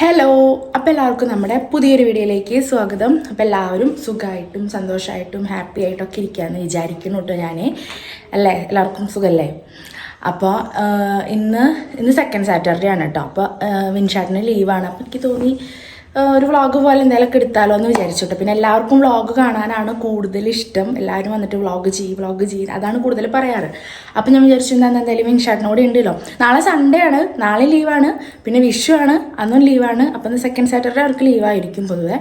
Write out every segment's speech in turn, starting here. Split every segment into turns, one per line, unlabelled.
Hello, അപ്പോൾ എല്ലാവർക്കും നമ്മുടെ പുതിയൊരു വീഡിയോയിലേക്ക് സ്വാഗതം. അപ്പോൾ എല്ലാവരും സുഖമായിട്ടും സന്തോഷമായിട്ടും ഹാപ്പി ആയിട്ടൊക്കെ ഇരിക്കുകയെന്ന് വിചാരിക്കുന്നു കേട്ടോ ഞാൻ. അല്ലേ, എല്ലാവർക്കും സുഖമല്ലേ? അപ്പോൾ ഇന്ന് സെക്കൻഡ് സാറ്റർഡേ ആണ് കേട്ടോ. അപ്പോൾ വിൻഷാട്ടിന് ലീവാണ്. അപ്പോൾ എനിക്ക് തോന്നി ഒരു വ്ളോഗ് പോലെ എന്തെങ്കിലുമൊക്കെ എടുത്താലോ എന്ന് വിചാരിച്ചിട്ട്. പിന്നെ എല്ലാവർക്കും വ്ളോഗ് കാണാനാണ് കൂടുതൽ ഇഷ്ടം. എല്ലാവരും വന്നിട്ട് വ്ളോഗ് ചെയ്യും അതാണ് കൂടുതൽ പറയാറ്. അപ്പം ഞാൻ വിചാരിച്ചു എന്തായാലും വിൻഷാട്ടിനോട് ഉണ്ടല്ലോ. നാളെ സൺഡേ ആണ്, നാളെ ലീവാണ്, പിന്നെ വിഷു ആണ്, അന്നും ലീവാണ്. അപ്പം ഇന്ന് സെക്കൻഡ് സാറ്റർഡേ അവർക്ക് ലീവായിരിക്കും പൊതുവെ.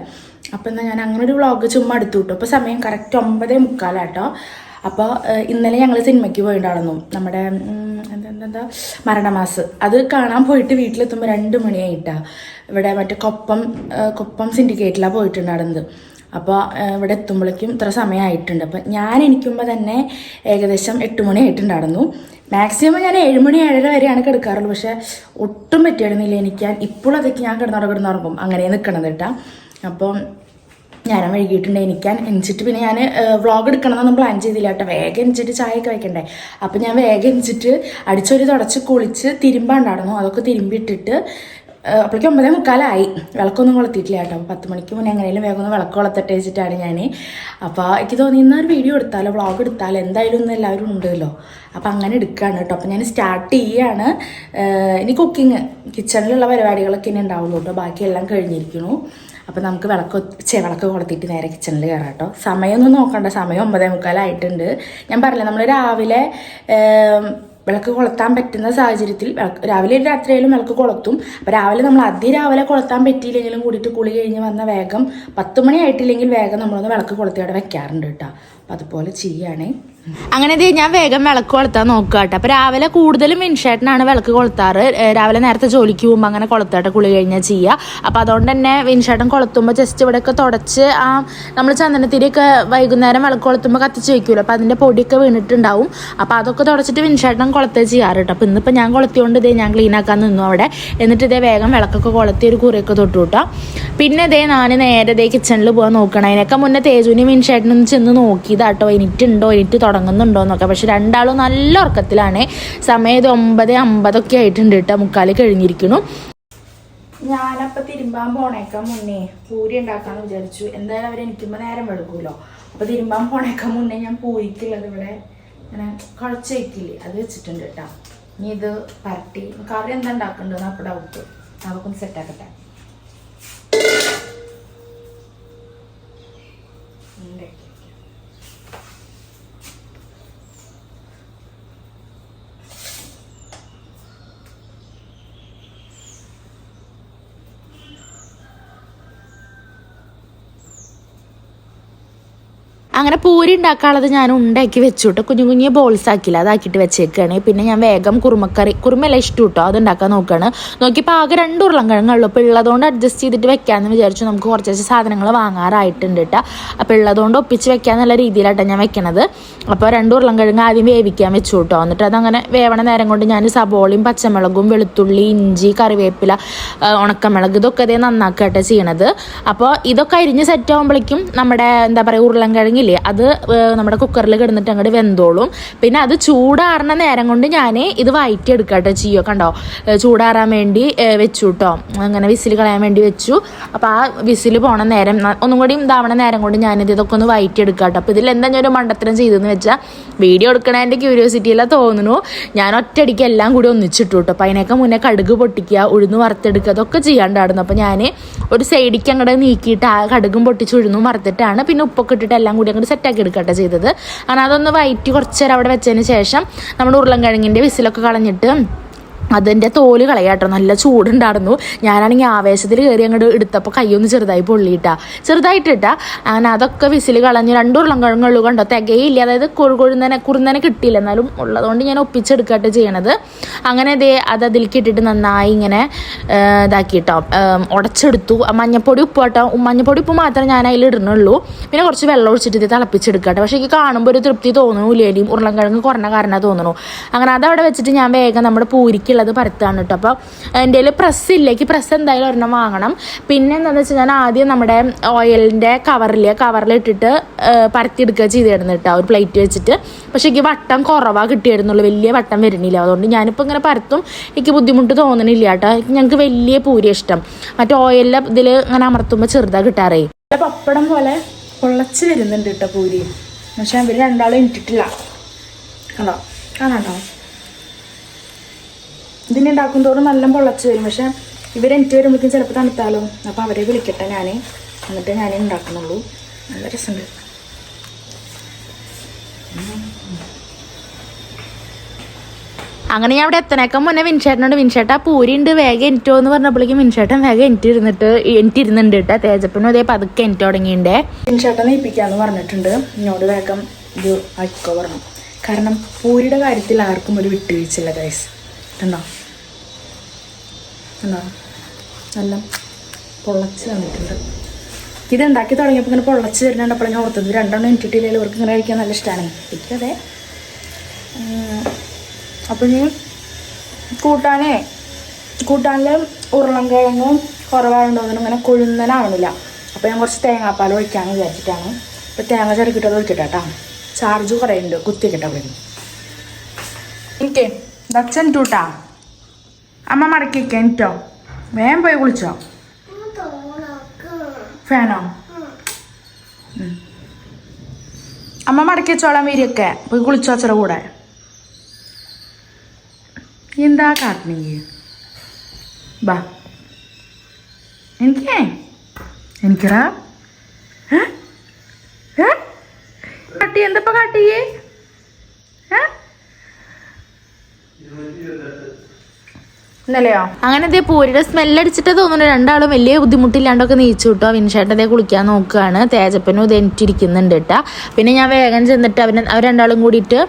അപ്പം എന്നാൽ ഞാൻ അങ്ങനെ ഒരു വ്ളോഗ് ചുമ്മാ എടുത്തു കിട്ടും. അപ്പോൾ സമയം കറക്റ്റ് 9:45 കേട്ടോ. അപ്പോൾ ഇന്നലെ ഞങ്ങൾ സിനിമയ്ക്ക് പോയിട്ടുണ്ടായിരുന്നു, നമ്മുടെ എന്താ മരണമാസ്. അത് കാണാൻ പോയിട്ട് വീട്ടിലെത്തുമ്പോൾ 2 മണിയായിട്ടാണ്. ഇവിടെ മറ്റേ കൊപ്പം സിൻഡിക്കേറ്റിലാണ് പോയിട്ടുണ്ടായിരുന്നത്. അപ്പോൾ ഇവിടെ എത്തുമ്പോഴേക്കും ഇത്ര സമയമായിട്ടുണ്ട്. അപ്പം ഞാൻ എണീക്കുമ്പോൾ തന്നെ ഏകദേശം 8 മണി ആയിട്ടുണ്ടായിരുന്നു. മാക്സിമം ഞാൻ 7 മണി 7:30 വരെയാണ് കിടക്കാറുള്ളൂ. പക്ഷേ ഒട്ടും പറ്റിയായിരുന്നില്ല എനിക്കാൻ. ഇപ്പോൾ അതൊക്കെ ഞാൻ കിടന്നുറങ്ങും അങ്ങനെ നിൽക്കണത് കേട്ടോ. അപ്പം ഞാൻ വൈകിട്ടുണ്ട് എണിച്ചിട്ട്. പിന്നെ ഞാൻ വ്ളോഗ് എടുക്കണമെന്നൊന്നും പ്ലാൻ ചെയ്തില്ല കേട്ടോ. വേഗം എണിച്ചിട്ട് ചായയൊക്കെ വയ്ക്കണ്ടേ. അപ്പം ഞാൻ വേഗം എണിച്ചിട്ട് അടിച്ചൊരു തുടച്ച് കുളിച്ച് തിരുമ്പാണ്ടായിരുന്നു. അതൊക്കെ തിരുമ്പിട്ടിട്ട് അപ്പോഴേക്കും 9:45 വിളക്കൊന്നും കൊളുത്തിയിട്ടില്ല കേട്ടോ. 10 മണിക്ക് മുന്നേ എങ്ങനെയും വേഗം ഒന്ന് വിളക്ക് കൊളുത്തട്ടെ വെച്ചിട്ടാണ് ഞാൻ. അപ്പോൾ എനിക്ക് തോന്നി ഇന്നൊരു വീഡിയോ എടുത്താലോ, വ്ളോഗ് എടുത്താലോ, എന്തായാലും ഇന്ന് എല്ലാവരും ഉണ്ടല്ലോ. അപ്പോൾ അങ്ങനെ എടുക്കുകയാണ് കേട്ടോ. അപ്പോൾ ഞാൻ സ്റ്റാർട്ട് ചെയ്യുകയാണ്. ഇനി കുക്കിങ് കിച്ചണിലുള്ള പരിപാടികളൊക്കെ ഇനി ഉണ്ടാവുള്ളൂ കേട്ടോ. ബാക്കിയെല്ലാം കഴിഞ്ഞിരിക്കുന്നു. അപ്പോൾ നമുക്ക് വിളക്ക് കൊളുത്തിയിട്ട് നേരെ കിച്ചണിൽ കയറാം കേട്ടോ. സമയമൊന്നും നോക്കണ്ട, സമയം 9:45 ആയിട്ടുണ്ട്. ഞാൻ പറഞ്ഞില്ല, നമ്മൾ രാവിലെ വിളക്ക് കൊളുത്താൻ പറ്റുന്ന സാഹചര്യത്തിൽ രാവിലെ രാത്രിയിലും വിളക്ക് കൊളുത്തും. അപ്പോൾ രാവിലെ നമ്മൾ അതിരാവിലെ കൊളുത്താൻ പറ്റിയില്ലെങ്കിലും കൂടിയിട്ട് കുളി കഴിഞ്ഞ് വന്ന വേഗം 10 മണി ആയിട്ടില്ലെങ്കിൽ വേഗം നമ്മളൊന്ന് വിളക്ക് കൊളുത്തി അവിടെ വെക്കാറുണ്ട് കേട്ടോ. അപ്പം അതുപോലെ ചെയ്യുകയാണേ. അങ്ങനെ ഞാൻ വേഗം വിളക്ക് കൊളുത്താൻ നോക്കുക കേട്ടോ. അപ്പോൾ രാവിലെ കൂടുതലും വിൻഷേട്ടനാണ് വിളക്ക് കൊളുത്താറ്. രാവിലെ നേരത്തെ ജോലിക്ക് പോകുമ്പോൾ അങ്ങനെ കൊളുത്താട്ടെ കുളി കഴിഞ്ഞാൽ ചെയ്യുക. അപ്പോൾ അതുകൊണ്ട് തന്നെ വിൻഷേട്ടൻ കൊളുത്തുമ്പോൾ ജസ്റ്റ് ഇവിടെയൊക്കെ തുടച്ച് നമ്മൾ ചന്ദനത്തിരിയൊക്കെ വൈകുന്നേരം വിളക്ക് കൊളുത്തുമ്പോൾ കത്തിച്ച് വയ്ക്കുമല്ലോ. അപ്പോൾ അതിൻ്റെ പൊടിയൊക്കെ വീണിട്ടുണ്ടാവും. അപ്പോൾ അതൊക്കെ തുടച്ചിട്ട് വിൻഷേട്ടൻ കൊളുത്തേ ചെയ്യാറ് കേട്ടോ. അപ്പോൾ ഇന്നിപ്പോൾ ഞാൻ കൊളുത്തിയോണ്ട് ഞാൻ ക്ലീൻ ആക്കാൻ നിന്നു അവിടെ. എന്നിട്ട് വേഗം വിളക്കൊക്കെ കൊളുത്തി ഒരു കുറിയൊക്കെ തൊട്ടു കേട്ടോ. പിന്നെ ഞാൻ നേരെ കിച്ചണിൽ പോകാൻ നോക്കണം. അതിനൊക്കെ മുന്നേ തേജുവിനും വിൻഷേട്ടനൊന്ന് ചെന്ന് നോക്കിയതാട്ടോ, എനിക്ക് തുടങ്ങുന്നുണ്ടോ എന്നൊക്കെ. പക്ഷെ രണ്ടാളും നല്ല ഉറക്കത്തിലാണ്. സമയം 9:50 ആയിട്ടുണ്ട് കേട്ടോ. 3:45 കഴിഞ്ഞിരിക്കുന്നു. ഞാനപ്പോൾ തിരുമ്പാൻ പോണേക്കാൻ മുന്നേ പൂരി ഉണ്ടാക്കാന്ന് വിചാരിച്ചു. എന്തായാലും അവരെനിക്കുമ്പോൾ നേരം എടുക്കുമല്ലോ. അപ്പോൾ തിരുമ്പാൻ പോണേക്കാൻ മുന്നേ ഞാൻ പൂരിക്കുള്ളത് ഇവിടെ ഇങ്ങനെ കുഴച്ച് വയ്ക്കില്ലേ, അത് വെച്ചിട്ടുണ്ട് കേട്ടോ. ഇനി ഇത് പരട്ടി കറി എന്താ ഉണ്ടാക്കേണ്ടതെന്ന് അപ്പോൾ ഡൗട്ട്. അതൊക്കെ ഒന്ന് സെറ്റാക്കട്ടെ. അങ്ങനെ പൂരി ഉണ്ടാക്കാനുള്ളത് ഞാൻ ഉണ്ടാക്കി വെച്ചു കേട്ടോ. കുഞ്ഞു ബോൾസ് ആക്കില്ല, അതാക്കിയിട്ട് വെച്ചേക്കാണ്. പിന്നെ ഞാൻ വേഗം കുറുമയെല്ലാം ഇഷ്ടം കേട്ടോ, അത് ഉണ്ടാക്കാൻ നോക്കുകയാണ്. നോക്കിയപ്പോൾ ആകെ 2 ഉരുളൻകിഴങ്ങുള്ളൂ. അപ്പോൾ ഉള്ളതുകൊണ്ട് അഡ്ജസ്റ്റ് ചെയ്തിട്ട് വെക്കാമെന്ന് വിചാരിച്ചു. നമുക്ക് കുറച്ച് സാധനങ്ങൾ വാങ്ങാറായിട്ടുണ്ട് കേട്ടോ. അപ്പോൾ ഉള്ളതുകൊണ്ട് ഒപ്പിച്ച് വെക്കാന്നുള്ള രീതിയിലാട്ടോ ഞാൻ വെക്കണത്. അപ്പോൾ 2 ഉരുളൻകിഴങ്ങ് ആദ്യം വേവിക്കാൻ വെച്ചു കേട്ടോ. എന്നിട്ട് അതങ്ങനെ വേവണ നേരം കൊണ്ട് ഞാൻ സബോളയും പച്ചമുളകും വെളുത്തുള്ളി ഇഞ്ചി കറിവേപ്പില ഉണക്കമുളക് ഇതൊക്കെ നന്നാക്കട്ടെ ചെയ്യണത്. അപ്പോൾ ഇതൊക്കെ അരിഞ്ഞ് സെറ്റ് ആകുമ്പോഴേക്കും നമ്മുടെ എന്താ പറയുക ഉരുളൻകിഴങ്ങ് അത് നമ്മുടെ കുക്കറിൽ കിടന്നിട്ട് അങ്ങോട്ട് വെന്തോളും. പിന്നെ അത് ചൂടാറുന്ന നേരം കൊണ്ട് ഞാൻ ഇത് വഴറ്റി എടുക്കട്ടെ ചെയ്യോ. കണ്ടോ, ചൂടാറാൻ വേണ്ടി വെച്ചു കേട്ടോ. അങ്ങനെ വിസിൽ കളയാൻ വേണ്ടി വെച്ചു. അപ്പോൾ ആ വിസിൽ പോണ നേരം ഒന്നും കൂടി ഇതാവണ നേരം കൊണ്ട് ഞാനിത് ഇതൊക്കെ ഒന്ന് വഴറ്റി എടുക്കാട്ടോ. അപ്പോൾ ഇതിൽ എന്താ ഞാൻ ഒരു മണ്ടത്തരം ചെയ്തെന്ന് വെച്ചാൽ വീഡിയോ എടുക്കണതിൻ്റെ ക്യൂരിയോസിറ്റിയെല്ലാം തോന്നുന്നു. ഞാൻ ഒറ്റയടിക്ക് എല്ലാം കൂടി ഒന്നിച്ചിട്ടു കേട്ടോ. അപ്പോൾ അതിനൊക്കെ മുന്നേ കടുക് പൊട്ടിക്കുക, ഉഴുന്ന് വറുത്തെടുക്കുക, അതൊക്കെ ചെയ്യാണ്ടായിരുന്നു. അപ്പോൾ ഞാൻ ഒരു സൈഡിക്ക് അങ്ങോട്ട് നീക്കിയിട്ട് ആ കടുകും പൊട്ടിച്ച് ഉഴുന്നും വറുത്തിട്ടാണ് പിന്നെ ഉപ്പൊക്കെ ഇട്ടിട്ട് എല്ലാം കൂടി അങ്ങോട്ട് സെറ്റാക്കി എടുക്കട്ടെ ചെയ്തത്. അങ്ങനെ അതൊന്ന് വയറ്റി കുറച്ച് നേരം അവിടെ വെച്ചതിന് ശേഷം നമ്മുടെ ഉരുളൻകിഴങ്ങിൻ്റെ വിസിലൊക്കെ കളഞ്ഞിട്ട് അതിൻ്റെ തോല് കളയാട്ടോ. നല്ല ചൂടുണ്ടായിരുന്നു. ഞാനാണെങ്കിൽ ആവേശത്തിൽ കയറി അങ്ങോട്ട് എടുത്തപ്പോൾ കൈയൊന്ന് ചെറുതായിട്ടിട്ടാ. അങ്ങനെ അതൊക്കെ വിസിൽ കളഞ്ഞ് 2 ഉരുളൻകിഴങ്ങുള്ളൂ കണ്ടോ, തികയില്ല. അതായത് കുറുന്നനെ കിട്ടിയില്ല, എന്നാലും ഉള്ളതുകൊണ്ട് ഞാൻ ഒപ്പിച്ചെടുക്കട്ടെ ചെയ്യണത്. അങ്ങനെ അത് അതിലേക്ക് ഇട്ടിട്ട് നന്നായി ഇങ്ങനെ ഇതാക്കിട്ടോ ഉടച്ചെടുത്തു. മഞ്ഞപ്പൊടി ഉപ്പ് മാത്രമേ ഞാൻ അതിൽ ഇടുന്നുള്ളൂ. പിന്നെ കുറച്ച് വെള്ളം ഒഴിച്ചിട്ട് ഇത് തിളപ്പിച്ചെടുക്കട്ടെ. പക്ഷേ എനിക്ക് കാണുമ്പോൾ ഒരു തൃപ്തി തോന്നുന്നു. ഉരുളൻകിഴങ്ങ് കുറഞ്ഞ കാരണം തോന്നുന്നു. അങ്ങനെ അതവിടെ വെച്ചിട്ട് ഞാൻ വേഗം നമ്മുടെ പൂരിക്കുള്ള അത് പരത്താണ് കേട്ടോ. അപ്പോൾ എൻ്റെ കയ്യിൽ പ്രസ് ഇല്ലേക്ക് പ്രസ് എന്തായാലും ഒരെണ്ണം വാങ്ങണം. പിന്നെ എന്താണെന്ന് വെച്ചാൽ ഞാൻ ആദ്യം നമ്മുടെ ഓയിലിൻ്റെ കവറിലിട്ടിട്ട് പരത്തിയെടുക്കുക ചെയ്തിരുന്നു കേട്ടോ, ഒരു പ്ലേറ്റ് വെച്ചിട്ട്. പക്ഷേ എനിക്ക് വട്ടം കുറവാണ് കിട്ടിയിരുന്നുള്ളൂ, വലിയ വട്ടം വരുന്നില്ല. അതുകൊണ്ട് ഞാനിപ്പോൾ ഇങ്ങനെ പരത്തും, എനിക്ക് ബുദ്ധിമുട്ട് തോന്നണില്ല കേട്ടോ. ഞങ്ങൾക്ക് വലിയ പൂരി ഇഷ്ടം, മറ്റേ ഓയിലിലെ ഇതിൽ ഇങ്ങനെ അമർത്തുമ്പോൾ ചെറുതാണ് കിട്ടാറേ. പപ്പടം പോലെ പൊള്ളച്ച് വരുന്നുണ്ട് കേട്ടോ പൂരി. പക്ഷെ അവർ രണ്ടാളും ഇട്ടിട്ടില്ല, കണ്ടോ, കാണാണ്ടോ? ഇതിനുണ്ടാക്കും തോറും നല്ല പൊള്ളച്ച് വരും. പക്ഷെ ഇവരെനിറ്റ് വരുമ്പോഴേക്കും ചിലപ്പോൾ തണുത്താലോ. അപ്പോൾ അവരെ വിളിക്കട്ടെ ഞാൻ, എന്നിട്ട് ഞാൻ ഉണ്ടാക്കുന്നുള്ളൂ. നല്ല രസമുണ്ട്. അങ്ങനെ ഞാൻ അവിടെ എത്തനേക്കാൻ മുന്നേ വിൻചേട്ടനോട്, വിൻചേട്ടാ പൂരി ഉണ്ട് വേഗം എനിറ്റോ എന്ന് പറഞ്ഞപ്പോഴേക്കും വിൻചേട്ടൻ വേഗം എനിറ്റിരുന്നുണ്ട് കേട്ടോ. തേജപ്പനും അതേ പതുക്കെ എനിക്ക് തുടങ്ങിയിട്ടേ. വിൻചേട്ടൻ നെയ്പ്പിക്കാന്ന് പറഞ്ഞിട്ടുണ്ട്, എന്നോട് വേഗം ഇത് ആയിക്കോ പറഞ്ഞു. കാരണം പൂരിയുടെ കാര്യത്തിൽ ആർക്കും ഒരു വിട്ടുവീഴ്ചയില്ല ഗൈസ്. കണ്ടോ കണ്ടോ, നല്ല പൊള്ളച്ച് തന്നിട്ടുണ്ട്. ഇതുണ്ടാക്കി തുടങ്ങിയപ്പോൾ ഇങ്ങനെ പൊള്ളച്ച് വരുന്നുണ്ടപ്പോൾ ഞാൻ ഓർത്തത് രണ്ടെണ്ണം എനിട്ടിട്ടില്ലെങ്കിൽ ഇവർക്ക് ഇങ്ങനെ കഴിക്കാൻ നല്ല ഇഷ്ടമാണ്. എനിക്കതെ. അപ്പോൾ ഇനി കൂട്ടാനിൽ ഉരുളൻകിഴങ്ങും കുറവായിട്ടുണ്ടോന്നും ഇങ്ങനെ കൊഴുന്നനാവണില്ല. അപ്പോൾ ഞാൻ കുറച്ച് തേങ്ങാപ്പാൽ ഒഴിക്കാമെന്ന് വിചാരിച്ചിട്ടാണ്. ഇപ്പോൾ തേങ്ങ ചെറുക്കിട്ടത് ഒഴിക്കട്ടെ കേട്ടോ. ചാർജ് കുറേ ഉണ്ട്, കുത്തി വെക്കട്ടെ അവിടെ. എനിക്ക് ദച്ചൻ ടൂട്ടാ അമ്മ മടക്കി വെക്കാം എനിട്ടോ. വേഗം പോയി കുളിച്ചോ. ഫാനോ? അമ്മ മടക്കി വെച്ചോളാം വീരിയൊക്കെ. പോയി കുളിച്ചോ അച്ഛടെ കൂടെ. എന്താ കാട്ടണീ? ബാ എനിക്കടാ കാട്ടി. എന്തപ്പ കാട്ടിയേ? ഇന്നലെയോ? അങ്ങനെ ഇതേ പൂരിയുടെ സ്മെല്ലടിച്ചിട്ട് തോന്നുന്നു രണ്ടാളും വലിയ ബുദ്ധിമുട്ടില്ലാണ്ടൊക്കെ നീച്ചു കിട്ടോ. വിൻചേട്ടതേ കുളിക്കാൻ നോക്കുകയാണ്, തേജപ്പനും ഇത് എനിറ്റിരിക്കുന്നുണ്ട് കേട്ടാ. പിന്നെ ഞാൻ വേഗം ചെന്നിട്ട് അവർ രണ്ടാളും കൂടിയിട്ട്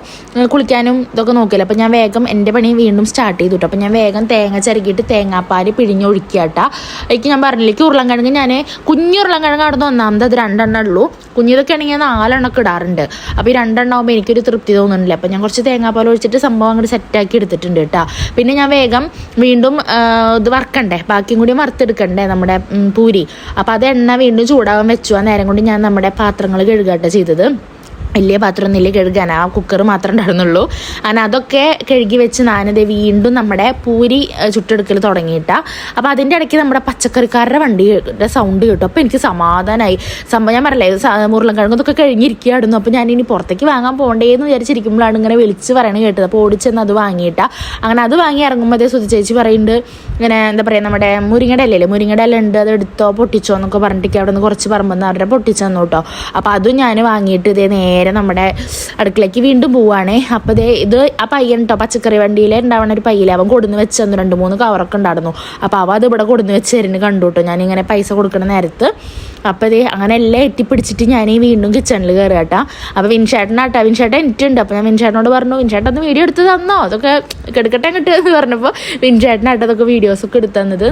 കുളിക്കാനും ഇതൊക്കെ നോക്കില്ല. അപ്പം ഞാൻ വേഗം എൻ്റെ പണി വീണ്ടും സ്റ്റാർട്ട് ചെയ്തു കേട്ടോ. അപ്പം ഞാൻ വേഗം തേങ്ങ ചിരകിയിട്ട് തേങ്ങാപ്പാൽ പിഴിഞ്ഞൊഴിക്കുക കേട്ടാ. എനിക്ക് ഞാൻ പറഞ്ഞില്ലേക്ക് ഉരുളൻകിഴങ്ങ് ഞാൻ കുഞ്ഞുരുളൻകിഴങ്ങ് അവിടെ നിന്ന് ഒന്നാമത് അത് 2 ഉള്ളൂ. കുഞ്ഞിതൊക്കെ ആണെങ്കിൽ 4 ഇടാറുണ്ട്. അപ്പോൾ ഈ 2 ആകുമ്പോൾ എനിക്കൊരു തൃപ്തി തോന്നുന്നില്ല. അപ്പം ഞാൻ കുറച്ച് തേങ്ങാപ്പാൽ ഒഴിച്ചിട്ട് സംഭവം അങ്ങോട്ട് സെറ്റാക്കി എടുത്തിട്ടുണ്ട് കേട്ടോ. പിന്നെ ഞാൻ വേഗം വീണ്ടും ഇത് വറക്കണ്ടേ, ബാക്കിയും കൂടി വറുത്തെടുക്കണ്ടേ നമ്മുടെ പൂരി. അപ്പോൾ അത് എണ്ണ വീണ്ടും ചൂടാവാൻ വെച്ചു. ആ നേരം കൊണ്ട് ഞാൻ നമ്മുടെ പാത്രങ്ങൾ കഴുകട്ടെ ചെയ്തത്. വലിയ പാത്രമൊന്നുമില്ല കഴുകാൻ, ആ കുക്കർ മാത്രമേ ഉണ്ടായിരുന്നുള്ളൂ. അങ്ങനെ അതൊക്കെ കഴുകി വെച്ച് ഞാനത് വീണ്ടും നമ്മുടെ പൂരി ചുട്ടെടുക്കൽ തുടങ്ങിയിട്ടാ. അപ്പോൾ അതിൻ്റെ ഇടയ്ക്ക് നമ്മുടെ പച്ചക്കറിക്കാരുടെ വണ്ടിയുടെ സൗണ്ട് കേട്ടു. അപ്പോൾ എനിക്ക് സമാധാനമായി. സംഭവം ഞാൻ പറയല്ലേ, ഉരുളൻകിഴങ്ങ് ഇതൊക്കെ കഴിഞ്ഞിരിക്കുകയായിരുന്നു. അപ്പോൾ ഞാനിനി പുറത്തേക്ക് വാങ്ങാൻ പോകണ്ടേന്ന് വിചാരിച്ചിരിക്കുമ്പോഴാണ് ഇങ്ങനെ വിളിച്ച് പറയണ കേട്ടത്. അപ്പോൾ ഓടിച്ചെന്ന് അത് വാങ്ങിയിട്ടാ. അങ്ങനെ അത് വാങ്ങി ഇറങ്ങുമ്പോൾ അതേ സുധി ചേച്ചി പറയുന്നുണ്ട് ഇങ്ങനെ, എന്താ പറയുക, നമ്മുടെ മുരിങ്ങയുടെ ഇല ഉണ്ട്, അത് എടുത്തോ പൊട്ടിച്ചോ എന്നൊക്കെ പറഞ്ഞിട്ടൊക്കെ അവിടെ നിന്ന് കുറച്ച് പറമ്പെന്ന് അവരുടെ പൊട്ടിച്ചെന്നു കേട്ടോ. അപ്പോൾ അതും ഞാൻ വാങ്ങിയിട്ട് ഇതേ നേരെ നമ്മുടെ അടുക്കളയ്ക്ക് വീണ്ടും പോവുകയാണേ. അപ്പോൾ ഇത് ആ പയ്യൻ കേട്ടോ, പച്ചക്കറി വണ്ടിയിലെ ഉണ്ടാവണ ഒരു പയ്യിലെ അവൻ കൊടുന്ന് വെച്ച് തന്നു. 2-3 കവറൊക്കെ ഉണ്ടായിരുന്നു. അപ്പോൾ അവ അത് ഇവിടെ കൊടുന്ന് വെച്ച് തരുന്നു കണ്ടു കേട്ടോ, ഞാനിങ്ങനെ പൈസ കൊടുക്കണ നേരത്ത്. അപ്പോൾ ഇത് അങ്ങനെ എല്ലാം എത്തിപ്പിടിച്ചിട്ട് ഞാൻ വീണ്ടും കിച്ചണിൽ കയറുക കേട്ടോ. അപ്പോൾ വിൻചേട്ടൻ എനിക്കുണ്ട്. അപ്പോൾ ഞാൻ വിൻചേട്ടനോട് പറഞ്ഞു, വിൻചേട്ടൻ ഒന്ന് വീഡിയോ എടുത്ത് തന്നോ, അതൊക്കെ എടുക്കട്ടെ എന്ന് പറഞ്ഞപ്പോൾ വിൻചേട്ടനായിട്ടതൊക്കെ വീഡിയോസൊക്കെ എടുത്തു തന്നത്.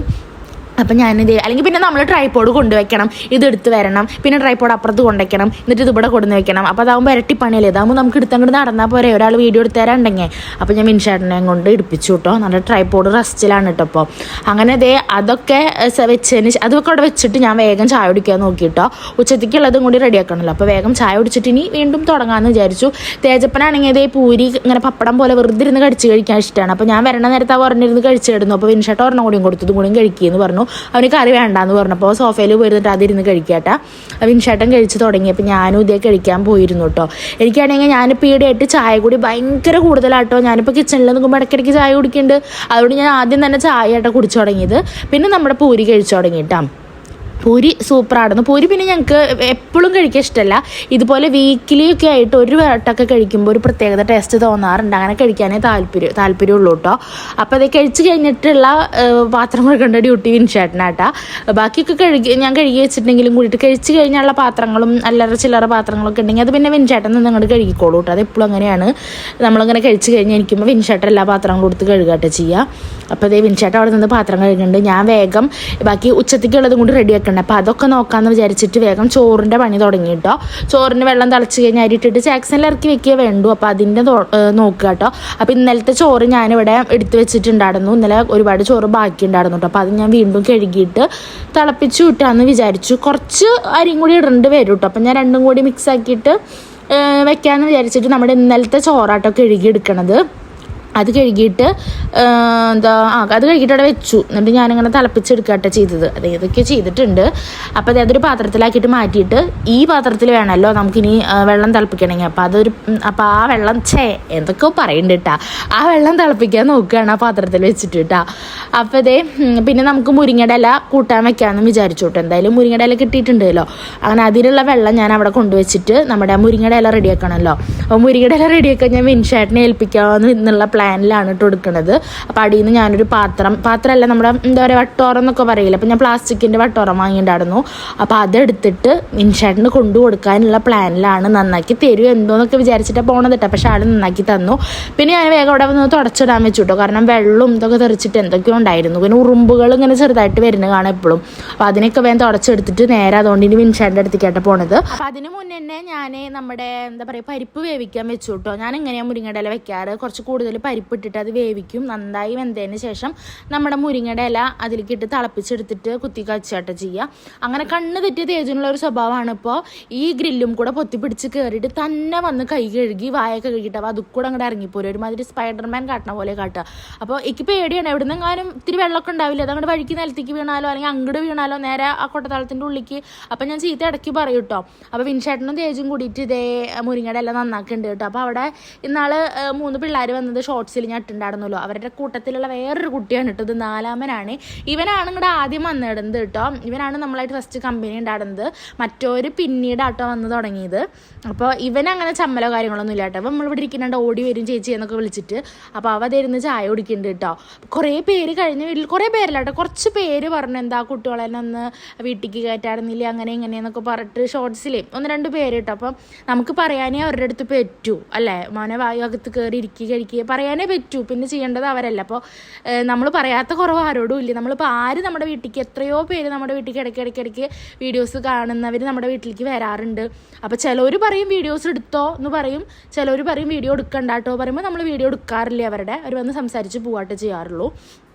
അപ്പം ഞാനിത് അല്ലെങ്കിൽ പിന്നെ നമ്മൾ ട്രൈപോഡ് കൊണ്ടുവയ്ക്കണം, ഇതെടുത്ത് വരണം, പിന്നെ ട്രൈപോഡ് അപ്പുറത്ത് കൊണ്ടുവയ്ക്കണം, എന്നിട്ട് ഇതിവിടെ കൊണ്ടുവന്ന് വെക്കണം. അപ്പോൾ അതാകുമ്പോൾ ഇരട്ടിപ്പണിയല്ലേ. ഇതാകുമ്പോൾ നമുക്ക് എടുത്തങ്ങോട്ട് നടന്നാൽ പോരെ, ഒരാൾ വീഡിയോ എടുത്ത് തരാനുണ്ടെങ്കിൽ. അപ്പോൾ ഞാൻ വിൻചേട്ടനെ കൊണ്ട് എടുപ്പിച്ചു കേട്ടോ. നല്ല ട്രൈപോഡ് റെസ്റ്റിലാണ് കേട്ടോ. അപ്പോൾ അങ്ങനെ ഇതേ അതൊക്കെ വെച്ചതിന് അതൊക്കെ അവിടെ വെച്ചിട്ട് ഞാൻ വേഗം ചായ കുടിക്കാൻ നോക്കിയിട്ടോ. ഉച്ചത്തേക്കുള്ളതും കൂടി റെഡിയാക്കണമല്ലോ. അപ്പോൾ വേഗം ചായ കുടിച്ചിട്ട് ഇനി വീണ്ടും തുടങ്ങാമെന്ന് വിചാരിച്ചു. തേജപ്പനാണെങ്കിൽ ഇതേ പൂരി ഇങ്ങനെ പപ്പടം പോലെ വെറുതെ ഇരുന്ന് കഴിക്കാൻ ഇഷ്ടമാണ്. അപ്പോൾ ഞാൻ വരണ നേരത്തെ പറഞ്ഞിരുന്ന് കഴിച്ചിടുന്നു. അപ്പോൾ വിൻചേട്ടൻ ഒരെണ്ണം കൂടിയും കൊടുത്തതും കൂടിയും കഴിക്കുമെന്ന് പറഞ്ഞു. അവന് കറി വേണ്ടാന്ന് പറഞ്ഞപ്പോൾ സോഫയിൽ പോയിരുന്നിട്ട് അതിരുന്ന് കഴിക്കാട്ടാ. വിൻചേട്ടൻ കഴിച്ച് തുടങ്ങിയപ്പോൾ ഞാനും ഇതേ കഴിക്കാൻ പോയിരുന്നു കേട്ടോ. എനിക്കാണെങ്കിൽ ഞാനിപ്പോൾ ഈടെയായിട്ട് ചായ കൂടി ഭയങ്കര കൂടുതലാട്ടോ. ഞാനിപ്പോൾ കിച്ചണിൽ നിൽക്കുമ്പോൾ ഇടയ്ക്കിടയ്ക്ക് ചായ കുടിക്കുന്നുണ്ട്. അതുകൊണ്ട് ഞാൻ ആദ്യം തന്നെ ചായ ആട്ടോ കുടിച്ചു തുടങ്ങിയത്. പിന്നെ നമ്മുടെ പൂരി കഴിച്ചു തുടങ്ങിയിട്ടാ. പൂരി സൂപ്പറായിരുന്നു. പൂരി പിന്നെ ഞങ്ങൾക്ക് എപ്പോഴും കഴിക്കാൻ ഇഷ്ടമല്ല. ഇതുപോലെ വീക്കിലി ഒക്കെ ആയിട്ട് ഒരു വട്ടമൊക്കെ കഴിക്കുമ്പോൾ ഒരു പ്രത്യേകത ടേസ്റ്റ് തോന്നാറുണ്ട്. അങ്ങനെ കഴിക്കാനേ താല്പര്യമുള്ളൂ കേട്ടോ. അപ്പോൾ അത് കഴിച്ച് കഴിഞ്ഞിട്ടുള്ള പാത്രം കണ്ട ഡ്യൂട്ടി വിൻചേട്ടനാട്ടാ. ബാക്കിയൊക്കെ ഞാൻ കഴുകി വെച്ചിട്ടുണ്ടെങ്കിലും കൂടിയിട്ട് കഴിച്ച് കഴിഞ്ഞുള്ള പാത്രങ്ങളും അല്ലറ ചില്ലറ പാത്രങ്ങളൊക്കെ ഉണ്ടെങ്കിൽ അത് പിന്നെ വിൻചേട്ടൻ നിന്ന് അങ്ങോട്ട് കഴുകിക്കോളൂ കേട്ടോ. അത് എപ്പോഴും അങ്ങനെയാണ്. നമ്മളിങ്ങനെ കഴിച്ച് കഴിഞ്ഞിരിക്കുമ്പോൾ വിൻചേട്ടൻ എല്ലാ പാത്രങ്ങളും കൊടുത്ത് കഴുകട്ടെ ചെയ്യുക. അപ്പോൾ അതേ വിൻചേട്ടൻ അവിടെ നിന്ന് പാത്രം കഴുകുന്നുണ്ട്. ഞാൻ വേഗം ബാക്കി ഉച്ചത്തേക്കുള്ളതും കൂടി റെഡിയാക്കണം. വെക്കണ്ടേ. അപ്പോൾ അതൊക്കെ നോക്കാമെന്ന് വിചാരിച്ചിട്ട് വേഗം ചോറിൻ്റെ പണി തുടങ്ങി കേട്ടോ. ചോറിന് വെള്ളം തിളച്ച് കഴിഞ്ഞാൽ അരിയിട്ടിട്ട് ജാക്സണിൽ ഇറക്കി വെക്കുക വേണ്ടു. അപ്പോൾ അതിൻ്റെ നോക്കുക കേട്ടോ. അപ്പോൾ ഇന്നലത്തെ ചോറ് ഞാനിവിടെ എടുത്ത് വെച്ചിട്ടുണ്ടായിരുന്നു. ഇന്നലെ ഒരുപാട് ചോറ് ബാക്കി ഉണ്ടായിരുന്നു കേട്ടോ. അപ്പോൾ അത് ഞാൻ വീണ്ടും കഴുകിയിട്ട് തിളപ്പിച്ച് വിട്ടാന്ന് വിചാരിച്ചു. കുറച്ച് അരിയും കൂടി ഇടേണ്ടി വരും കേട്ടോ. അപ്പം ഞാൻ രണ്ടും കൂടി മിക്സ് ആക്കിയിട്ട് വെക്കാമെന്ന് വിചാരിച്ചിട്ട് നമ്മുടെ ഇന്നലത്തെ ചോറാട്ടോ കഴുകി എടുക്കണത്. അത് കഴുകിയിട്ട് അത് കഴുകിയിട്ട് അവിടെ വെച്ചു. എന്നിട്ട് ഞാനിങ്ങനെ തിളപ്പിച്ചെടുക്കട്ടെ ചെയ്തത്. അത് ഏതൊക്കെയോ ചെയ്തിട്ടുണ്ട്. അപ്പോൾ അതൊരു പാത്രത്തിലാക്കിയിട്ട് മാറ്റിയിട്ട് ഈ പാത്രത്തിൽ വേണമല്ലോ നമുക്കിനി വെള്ളം തിളപ്പിക്കണമെങ്കിൽ. അപ്പോൾ ആ വെള്ളം എന്തൊക്കെയോ പറയുന്നുണ്ട് കേട്ടോ. ആ വെള്ളം തിളപ്പിക്കാൻ നോക്കുകയാണ് ആ പാത്രത്തിൽ വെച്ചിട്ട് കേട്ടോ. അപ്പോൾ പിന്നെ നമുക്ക് മുരിങ്ങയുടെ ഇല കൂട്ടാൻ വെക്കാമെന്ന് വിചാരിച്ചു കേട്ടോ. എന്തായാലും മുരിങ്ങയുടെ ഇല കിട്ടിയിട്ടുണ്ടല്ലോ. അങ്ങനെ അതിലുള്ള വെള്ളം ഞാൻ അവിടെ കൊണ്ടുവച്ചിട്ട് നമ്മുടെ മുരിങ്ങയുടെ ഇല റെഡിയാക്കണമല്ലോ. അപ്പോൾ മുരിങ്ങയുടെ ഇല റെഡിയാക്കാൻ ഞാൻ വിൻഷേട്ടനെ ഏൽപ്പിക്കാമെന്ന് എന്നുള്ള പ്ലാനിലാണ് ഇട്ട് കൊടുക്കുന്നത്. അപ്പോൾ അടിയിൽ നിന്ന് ഞാനൊരു പാത്രമല്ല നമ്മുടെ എന്താ പറയുക വട്ടോറം എന്നൊക്കെ പറയില്ല. അപ്പോൾ ഞാൻ പ്ലാസ്റ്റിക്കിൻ്റെ വട്ടോറം വാങ്ങിയിട്ടുണ്ടായിരുന്നു. അപ്പോൾ അതെടുത്തിട്ട് വിൻഷേട്ടന് കൊണ്ടു കൊടുക്കാനുള്ള പ്ലാനിലാണ്. നന്നാക്കി തരും എന്തോന്നൊക്കെ വിചാരിച്ചിട്ടാണ് പോണത് കേട്ടോ. പക്ഷേ ആൾ നന്നാക്കി തന്നു. പിന്നെ ഞാൻ വേഗം അവിടെ വന്ന് തുടച്ചിടാൻ വെച്ചു കേട്ടോ. കാരണം വെള്ളം ഇതൊക്കെ തെറിച്ചിട്ട് എന്തൊക്കെയോ ഉണ്ടായിരുന്നു. പിന്നെ ഉറുമ്പുകൾ ഇങ്ങനെ ചെറുതായിട്ട് വരുന്നത് കാണാം എപ്പോഴും. അപ്പോൾ അതിനൊക്കെ വേഗം തുടച്ചെടുത്തിട്ട് നേരെ അതുകൊണ്ട് ഇനി വിൻഷേട്ടൻ്റെ അടുത്തേക്കായിട്ട് പോണത്. അപ്പോൾ അതിന് മുന്നേ തന്നെ ഞാൻ നമ്മുടെ എന്താ പറയുക പരിപ്പ് വേവിക്കാൻ വെച്ചു കേട്ടോ. ഞാൻ എങ്ങനെയാണ് മുരിങ്ങയുടെ ഇല വെക്കാറ്, കുറച്ച് കൂടുതൽ പരിപ്പ് ഇട്ടിട്ട് അത് വേവിക്കും. നന്നായി വെന്തതിന് ശേഷം നമ്മുടെ മുരിങ്ങയുടെ ഇല അതിലേക്ക് ഇട്ട് തിളപ്പിച്ചെടുത്തിട്ട് കുത്തി കച്ചാട്ട് ചെയ്യുക. അങ്ങനെ കണ്ണ് തെറ്റിയ തേജിനുള്ള ഒരു സ്വഭാവമാണ്. ഇപ്പോൾ ഈ ഗ്രില്ലും കൂടെ പൊത്തിപ്പിടിച്ച് കയറിയിട്ട് തന്നെ വന്ന് കൈ കഴുകി വായൊക്കെ കഴുകിയിട്ട് അപ്പോൾ അതും കൂടെ അങ്ങോട്ട് ഇറങ്ങിപ്പോരും. ഒരുമാതിരി സ്പൈഡർമാൻ കാട്ടണ പോലെ കാട്ടുക. അപ്പോൾ എനിക്ക് പേടിയാണ്. എവിടെ നിന്നെങ്ങാനും ഇത്തിരി വെള്ളമൊക്കെ ഉണ്ടാവില്ല, അതങ്ങോട്ട് വഴിക്ക് നിലത്തേക്ക് വീണാലോ അല്ലെങ്കിൽ അങ്ങോട്ട് വീണാലോ നേരെ ആ കൊട്ടത്താളത്തിൻ്റെ ഉള്ളിലേക്ക്. അപ്പം ഞാൻ ചീത്ത ഇടയ്ക്ക് പറയും കേട്ടോ. അപ്പോൾ വിൻഷേട്ടനും തേജും കൂടിയിട്ട് മുരിങ്ങയുടെ എല്ലാം നന്നാക്കുന്നുണ്ട് കേട്ടോ. അപ്പോൾ അവിടെ ഇന്നാൾ 3 പിള്ളേർ വന്നത് ഷോർട്സിൽ ഞാൻ ഇട്ടുണ്ടായിരുന്നല്ലോ. അവരുടെ കൂട്ടത്തിലുള്ള വേറൊരു കുട്ടിയാണ് കേട്ടോ. ഇത് 4ാമനാണ്. ഇവനാണ് ഇങ്ങോട്ട് ആദ്യം വന്നിടുന്നത് കേട്ടോ. ഇവനാണ് നമ്മളായിട്ട് ഫസ്റ്റ് കമ്പനി ഉണ്ടായിരുന്നത്. മറ്റൊരു പിന്നീടാട്ടോ വന്ന് തുടങ്ങിയത്. അപ്പോൾ ഇവനങ്ങനെ ചമ്മലോ കാര്യങ്ങളൊന്നും ഇല്ല കേട്ടോ. അപ്പോൾ നമ്മളിവിടെ ഇരിക്കുന്നുണ്ട് ഓടി വരും ചേച്ചി എന്നൊക്കെ വിളിച്ചിട്ട്. അപ്പോൾ അവ തരുന്ന് ചായ കുടിക്കുന്നുണ്ട് കേട്ടോ. കുറേ പേര് കഴിഞ്ഞ വീട്ടിൽ കുറേ പേരല്ല കേട്ടോ, കുറച്ച് പേര് പറഞ്ഞു എന്താ കുട്ടികളെ ഒന്ന് വീട്ടിലേക്ക് കയറ്റാറുന്നില്ല അങ്ങനെ ഇങ്ങനെയെന്നൊക്കെ പറഞ്ഞിട്ട് ഷോർട്സിൽ 1-2 പേര് കേട്ടോ. അപ്പം നമുക്ക് പറയാനേ അവരുടെ അടുത്ത് പറ്റൂ അല്ലേ. മോനെ വായുകത്ത് കയറി ഇരിക്കുക കഴിക്കുക പറയാനേ പറ്റൂ. പിന്നെ ചെയ്യേണ്ടത് അവരല്ല. അപ്പോൾ നമ്മൾ പറയാത്ത കുറവ് ആരോടും ഇല്ല. നമ്മളിപ്പോൾ ആര് നമ്മുടെ വീട്ടിലേക്ക് എത്രയോ പേര് നമ്മുടെ വീട്ടിലേക്ക് ഇടയ്ക്കിടയ്ക്ക് വീഡിയോസ് കാണുന്നവർ നമ്മുടെ വീട്ടിലേക്ക് വരാറുണ്ട്. അപ്പോൾ ചിലവർ പറയും വീഡിയോസ് എടുത്തോ എന്ന് പറയും, ചിലവർ പറയും വീഡിയോ എടുക്കണ്ടാട്ടോ പറയുമ്പോൾ നമ്മൾ വീഡിയോ എടുക്കാറില്ല. അവർ വന്ന് സംസാരിച്ച് പോവാട്ടോ ചെയ്യാറുള്ളൂ.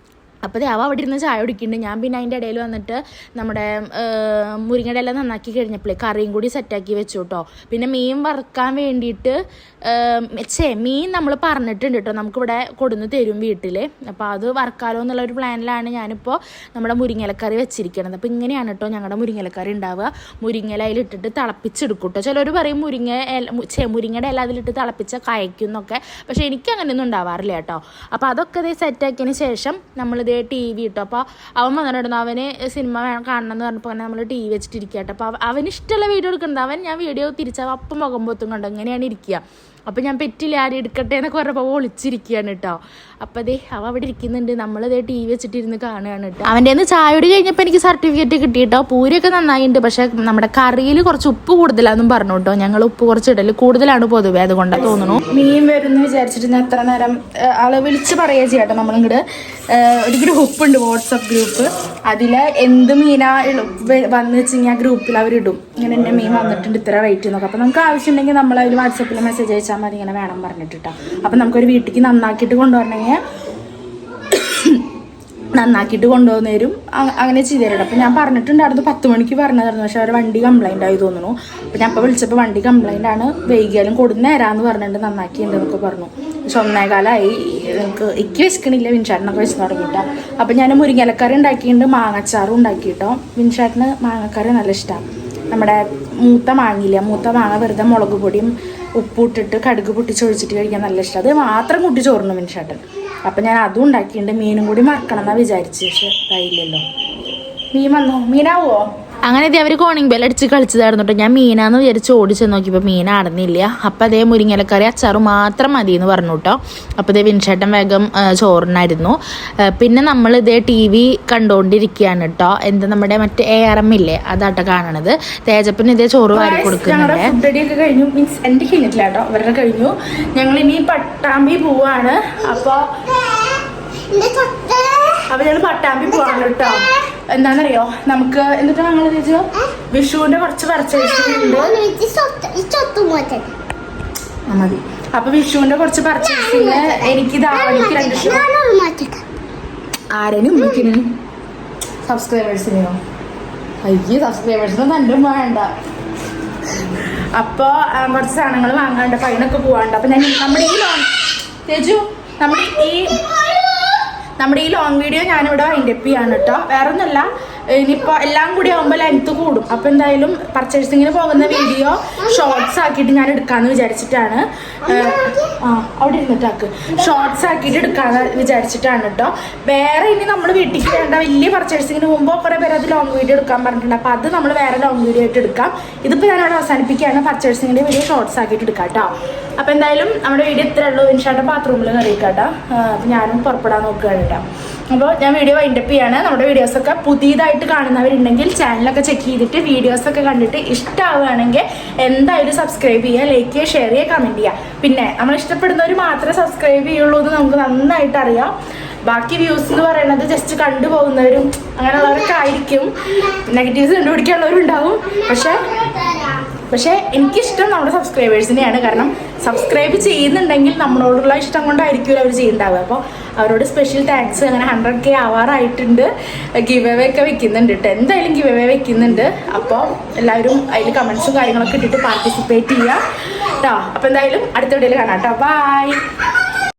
അപ്പോൾ അവ അവിടെ ഇരുന്ന് ചായ കുടിക്കുന്നുണ്ട്. ഞാൻ പിന്നെ അതിൻ്റെ ഇടയിൽ വന്നിട്ട് നമ്മുടെ മുരിങ്ങയുടെ എല്ലാം നന്നാക്കി കഴിഞ്ഞപ്പോഴേ കറിയും കൂടി സെറ്റാക്കി വെച്ചു കേട്ടോ. പിന്നെ മീൻ വറുക്കാൻ വേണ്ടിയിട്ട് മീൻ നമ്മൾ പറഞ്ഞിട്ടുണ്ട് കേട്ടോ, നമുക്കിവിടെ കൊടുന്ന് തരും വീട്ടിൽ. അപ്പോൾ അത് വറുക്കാലോ എന്നുള്ളൊരു പ്ലാനിലാണ് ഞാനിപ്പോൾ നമ്മുടെ മുരിങ്ങയിലക്കറി വെച്ചിരിക്കുന്നത്. അപ്പോൾ ഇങ്ങനെയാണ് കേട്ടോ ഞങ്ങളുടെ മുരിങ്ങയിലക്കറി ഉണ്ടാവുക. മുരിങ്ങയില അതിലിട്ടിട്ട് തിളപ്പിച്ചെടുക്കും കേട്ടോ. ചിലർ പറയും മുരിങ്ങയുടെ ഇല അതിലിട്ട് തിളപ്പിച്ച കയക്കുന്നൊക്കെ. പക്ഷേ എനിക്ക് അങ്ങനെയൊന്നും ഉണ്ടാവാറില്ല കേട്ടോ. അപ്പോൾ അതൊക്കെ സെറ്റാക്കിയതിന് ശേഷം നമ്മൾ ടി വി ഇട്ടു. അപ്പോൾ അവൻ വന്നിട്ടുണ്ടായിരുന്നു. അവന് സിനിമ കാണണം എന്ന് പറഞ്ഞപ്പോൾ നമ്മൾ ടി വി വെച്ചിട്ടിരിക്കുക കേട്ടോ. അപ്പോൾ അവന് ഇഷ്ടമുള്ള വീഡിയോ എടുക്കുന്നത് ഞാൻ വീഡിയോ തിരിച്ചാൽ അപ്പം മുഖം പൊത്തും കണ്ടോ ഇങ്ങനെയാണ് ഇരിക്കുക. അപ്പോൾ ഞാൻ പറ്റില്ല ആരും എടുക്കട്ടെ എന്നൊക്കെ പറഞ്ഞപ്പോൾ ഒളിച്ചിരിക്കുകയാണ് കേട്ടോ. അപ്പോൾ അവ അവിടെ ഇരിക്കുന്നുണ്ട്, നമ്മളിതേ ടി വി വെച്ചിട്ടിരുന്ന് കാണുകയാണ് കേട്ടോ. അവൻ്റെ നിന്ന് ചായയോട് കഴിഞ്ഞപ്പോൾ എനിക്ക് സർട്ടിഫിക്കറ്റ് കിട്ടി കേട്ടോ. പൂരിയൊക്കെ നന്നായിട്ടുണ്ട്. പക്ഷേ നമ്മുടെ കറിയിൽ കുറച്ച് ഉപ്പ് കൂടുതലാണെന്നും പറഞ്ഞു കേട്ടോ. ഞങ്ങൾ ഉപ്പ് കുറച്ച് ഇടൽ കൂടുതലാണ് പൊതുവേ, അതുകൊണ്ടാണ് തോന്നുന്നു. മീൻ വരുമെന്ന് വിചാരിച്ചിട്ട് ഞാൻ എത്ര നേരം ആളെ വിളിച്ച് പറയുക ചെയ്യാട്ടോ. നമ്മളിങ്ങോട്ട് ഒരു ഗ്രൂപ്പ് ഉണ്ട്, വാട്സപ്പ് ഗ്രൂപ്പ്. അതിൽ എന്ത് മീനാ വന്ന് വെച്ച് കഴിഞ്ഞാൽ ഗ്രൂപ്പിൽ അവരിടും ഇങ്ങനെ എൻ്റെ മീൻ വന്നിട്ടുണ്ട് ഇത്ര റേറ്റ് എന്നൊക്കെ. അപ്പോൾ നമുക്ക് ആവശ്യമുണ്ടെങ്കിൽ നമ്മൾ അതിൽ വാട്സപ്പിൽ മെസ്സേജ് അയച്ചാൽ മതി ഇങ്ങനെ വേണം പറഞ്ഞിട്ടാ. അപ്പം നമുക്കൊരു വീട്ടിലേക്ക് നന്നാക്കിയിട്ട് കൊണ്ടുവരണമെങ്കിൽ നന്നാക്കിയിട്ട് കൊണ്ടുവന്ന് തരും, അങ്ങനെ ചെയ്തു തരും. അപ്പോൾ ഞാൻ പറഞ്ഞിട്ടുണ്ടായിരുന്നു 10 മണിക്ക് പറഞ്ഞതായിരുന്നു. പക്ഷേ അവർ വണ്ടി കംപ്ലൈൻ്റ് ആയി തോന്നുന്നു. അപ്പോൾ ഞാൻ അപ്പോൾ വിളിച്ചപ്പോൾ വണ്ടി കംപ്ലൈൻ്റ് ആണ്, വൈകിയാലും കൊടുന്ന് തരാമെന്ന് പറഞ്ഞിട്ട് നന്നാക്കിയിട്ടുണ്ട് എന്നൊക്കെ പറഞ്ഞു. പക്ഷെ 1:15 എനിക്ക് വിശക്കണില്ല, വിൻഷാട്ടിനൊക്കെ വിശന്ന് തുടങ്ങിയിട്ടാണ്. അപ്പോൾ ഞാൻ മുരിങ്ങയിലക്കറി ഉണ്ടാക്കിയിട്ടുണ്ട്, മാങ്ങച്ചാറും ഉണ്ടാക്കിയിട്ടോ. വിൻഷാട്ടിന് മാങ്ങക്കറി നല്ല ഇഷ്ടമാണ്. നമ്മുടെ മൂത്ത മാങ്ങ വെറുതെ മുളക് പൊടിയും ഉപ്പിട്ടിട്ട് കടുക് പൊട്ടിച്ചൊഴിച്ചിട്ട് കഴിക്കാൻ നല്ല ഇഷ്ടം. അത് മാത്രം കൂട്ടി ചോറിനും വിൻഷാട്ടൻ. അപ്പം ഞാൻ അതും ഉണ്ടാക്കിയിട്ടുണ്ട്. മീനും കൂടി മറക്കണം എന്നാണ് വിചാരിച്ചു, പക്ഷെ കഴിയില്ലല്ലോ. മീൻ വന്നോ? മീനാവോ? അങ്ങനെ അവർ കോണിങ് ബെല്ലടിച്ച് കളിച്ചതായിരുന്നു കേട്ടോ. ഞാൻ മീനാന്ന് വിചാരിച്ച് ഓടിച്ച് നോക്കിയപ്പോൾ മീൻ ആടുന്നില്ല. അപ്പം മുരിങ്ങയിലക്കറി അച്ചാറ് മാത്രം മതി എന്ന് പറഞ്ഞു കേട്ടോ. അപ്പോൾ വിൻഷേട്ടൻ വേഗം ചോറിനായിരുന്നു. പിന്നെ നമ്മൾ ടി വി കണ്ടുകൊണ്ടിരിക്കുകയാണ് കേട്ടോ. നമ്മുടെ മറ്റേ ARM ഇല്ലേ, അതാട്ടോ കാണണത്. തേജപ്പന് ചോറ് വാരി കൊടുക്കുന്നുണ്ട്. ഫുഡ് റെഡിയൊക്കെ കഴിഞ്ഞു, മീൻസ് എൻ്റെ കഴിഞ്ഞിട്ടില്ല കേട്ടോ, അവരുടെ കഴിഞ്ഞു. ഞങ്ങളിനി പട്ടാമ്പി പോവാണ്. അപ്പോൾ ഞങ്ങൾ പട്ടാമ്പി പോവാണ് കേട്ടോ. എന്താണെന്നറിയോ, നമുക്ക് എന്നിട്ട് ഞങ്ങൾ ചോദിച്ചു വിഷുവിന്റെ കുറച്ച് പർച്ചേസിംഗ് ഉണ്ട്. മതി. അപ്പൊ വിഷുവിന്റെ കുറച്ച് പർച്ചേസിങ് എനിക്ക് ധാവണിക്ക് 2 ആരെയും വിളിക്കുന്നു സബ്സ്ക്രൈബേഴ്സിനെയോ? അയ്യ, സബ്സ്ക്രൈബേഴ്സിനൊന്നും എൻ്റെ വേണ്ട. അപ്പോൾ കുറച്ച് സാധനങ്ങൾ വാങ്ങാണ്ട്, അപ്പൊ അതിനൊക്കെ പോവാണ്ട്. അപ്പൊ ഞാൻ നമ്മുടെ ഈ ലോങ് വീഡിയോ ഞാനിവിടെ വൈൻഡപ്പ് ചെയ്യാണ് കേട്ടോ. വേറെ ഒന്നുമല്ല, ഇനിയിപ്പോൾ എല്ലാം കൂടി ആകുമ്പോൾ ലെങ്ത്ത് കൂടും. അപ്പോൾ എന്തായാലും പർച്ചേസിങ്ങിന് പോകുന്ന വീഡിയോ ഷോർട്സ് ആക്കിയിട്ട് ഞാൻ എടുക്കാമെന്ന് വിചാരിച്ചിട്ടാണ്. അവിടെ ഇരുന്നിട്ടാക്ക് ഷോർട്സ് ആക്കിയിട്ട് എടുക്കാമെന്ന് വിചാരിച്ചിട്ടാണ് കേട്ടോ. വേറെ ഇനി നമ്മൾ വീട്ടിലേക്ക് വേണ്ട വലിയ പർച്ചേസിങ്ങിന് പോകുമ്പോൾ കുറേ പേര് അത് ലോങ് വീഡിയോ എടുക്കാൻ പറഞ്ഞിട്ടുണ്ട്. അപ്പോൾ അത് നമ്മൾ വേറെ ലോങ് വീഡിയോ ആയിട്ട് എടുക്കാം. ഇതിപ്പോൾ ഞാനവിടെ അവസാനിപ്പിക്കുകയാണ്. പർച്ചേസിങ്ങിൻ്റെ വീഡിയോ ഷോർട്സ് ആക്കിയിട്ട് എടുക്കാം കേട്ടോ. അപ്പോൾ എന്തായാലും നമ്മുടെ വീഡിയോ ഇത്രയേ ഉള്ളൂ. ഇൻഷാന്റെ ബാത്റൂമിൽ കയറിയിക്കാട്ടോ. അപ്പോൾ ഞാനും പുറപ്പെടാൻ നോക്കുകയാണ് കേട്ടോ. അപ്പോൾ ഞാൻ വീഡിയോ വൈൻഡപ്പ് ചെയ്യാണ്. നമ്മുടെ വീഡിയോസൊക്കെ പുതിയതായിട്ട് കാണുന്നവരുണ്ടെങ്കിൽ ചാനലൊക്കെ ചെക്ക് ചെയ്തിട്ട് വീഡിയോസൊക്കെ കണ്ടിട്ട് ഇഷ്ടമാവുകയാണെങ്കിൽ എന്തായാലും സബ്സ്ക്രൈബ് ചെയ്യുക, ലൈക്ക് ചെയ്യുക, ഷെയർ ചെയ്യുക, കമൻറ്റ് ചെയ്യുക. പിന്നെ നമ്മൾ ഇഷ്ടപ്പെടുന്നവർ മാത്രമേ സബ്സ്ക്രൈബ് ചെയ്യുള്ളൂ എന്ന് നമുക്ക് നന്നായിട്ട് അറിയാം. ബാക്കി വ്യൂസ് എന്ന് പറയുന്നത് ജസ്റ്റ് കണ്ടുപോകുന്നവരും അങ്ങനെയുള്ളവരൊക്കെ ആയിരിക്കും. നെഗറ്റീവ്സ് കണ്ടുപിടിക്കാനുള്ളവരുണ്ടാവും. പക്ഷേ എനിക്കിഷ്ടം നമ്മുടെ സബ്സ്ക്രൈബേഴ്സിനെയാണ്. കാരണം സബ്സ്ക്രൈബ് ചെയ്യുന്നുണ്ടെങ്കിൽ നമ്മളോടുള്ള ഇഷ്ടം കൊണ്ടായിരിക്കുമല്ലോ അവർ ചെയ്യുന്നുണ്ടാവുക. അപ്പോൾ അവരോട് സ്പെഷ്യൽ താങ്ക്സ്. അങ്ങനെ 100K ആവാറായിട്ടുണ്ട്. ഗിവ് അവേ ഒക്കെ വെക്കുന്നുണ്ട് കേട്ടോ. എന്തായാലും ഗിവ് അവേ വെക്കുന്നുണ്ട്. അപ്പോൾ എല്ലാവരും അതിൽ കമൻസും കാര്യങ്ങളൊക്കെ ഇട്ടിട്ട് പാർട്ടിസിപ്പേറ്റ് ചെയ്യുക കേട്ടോ. അപ്പോൾ എന്തായാലും അടുത്ത വീഡിയോയിൽ കാണാം കേട്ടോ. ബൈ.